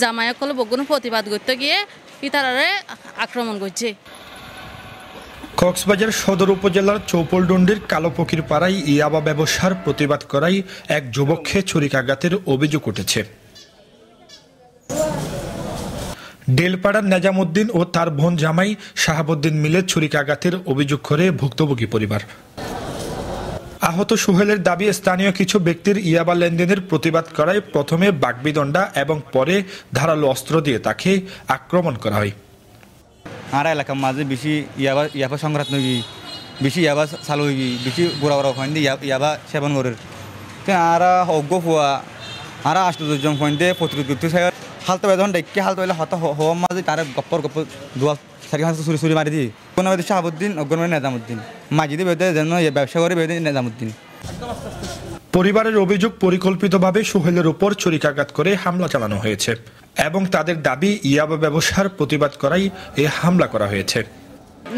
জামায়াকল বগুন প্রতিবাদ করতে গিয়ে ইতারারে আক্রমণ করছে। কক্সবাজার সদর উপজেলার চৌপলডন্ডির কালোপকির পাড়ায় ইয়াবা ব্যবসার প্রতিবাদ করায় এক যুবককে ছুরিকাঘাতের অভিযোগ উঠেছে। ডেলপাড়ার নেজামুদ্দিন ও তার বোন জামাই শাহাবুদ্দিন মিলে ছুরিকাঘাতের অভিযোগ করে ভুক্তভোগী পরিবার। আহত সোহেলের দাবি, স্থানীয় কিছু ব্যক্তির ইয়াবা লেনদেনের প্রতিবাদ করায় প্রথমে বাগবিদণ্ডা এবং পরে ধারালো অস্ত্র দিয়ে তাকে আক্রমণ করা হয়। আর এলাকার মাঝে বেশি ইয়াবা সংঘাত নই, বেশি ইয়াবা চালু হই, বেশি গোড়া গোড়া ফাইন দিয়ে ইয়াবা সেবন করে আর অজ্ঞ হওয়া আর ৮-১০ জন ফাইন দিয়ে প্রতিরোধ করতে চাই। হালতে বেদন ডেকে হালতে বেলে হতা হওয়ার মাঝে তার গপ্পর দোয়া সারি হাতে ছুরি মারি দিই। কোনো বেদে শাহাবুদ্দিন, অগ্রমণি নেজামুদ্দিন, মাঝিদি বেদে যেন ব্যবসা করে বেদে নেজামুদ্দিন। পরিবারের অভিযোগ, পরিকল্পিতভাবে সোহেলের উপর ছুরিকাঘাত করে হামলা চালানো হয়েছে এবং তাদের দাবি ইয়াবা ব্যবসার প্রতিবাদ করাই এই হামলা করা হয়েছে।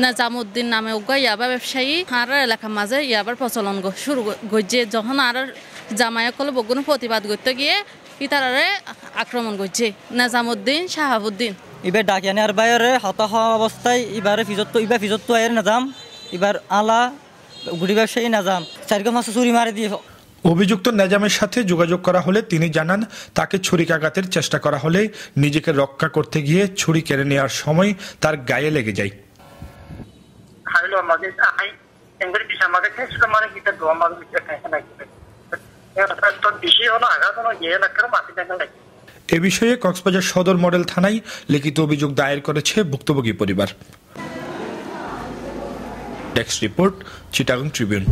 নেজামুদ্দিন নামে উগ্র ইয়াবা ব্যবসায়ী আর এলাকার মাঝে ইয়াবার প্রচলন শুরু করছে। যখন আর জামায়াকল বগুন প্রতিবাদ করতে গিয়ে ইতারারে আক্রমণ করছে। নেজামুদ্দিন, শাহাবুদ্দিন এবার ডাকিয়ানি আর বাইরে হতা হওয়া অবস্থায় এবার ফিজত আয়ের নাজাম, এবার আলা গুড়ি ব্যবসায়ী নাজাম ৪ মাস ছুরি মারি দিয়ে। অভিযুক্ত নেজামের সাথে যোগাযোগ করা হলে তিনি জানান, তাকে ছুরিকাঘাতের চেষ্টা করা হলে নিজেকে রক্ষা করতে গিয়ে ছুরি কেড়ে নেওয়ার সময় তার গায়ে লেগে যায়। এ বিষয়ে কক্সবাজার সদর মডেল থানায় লিখিত অভিযোগ দায়ের করেছে ভুক্তভোগী পরিবার। Desk report, Chittagong Tribune.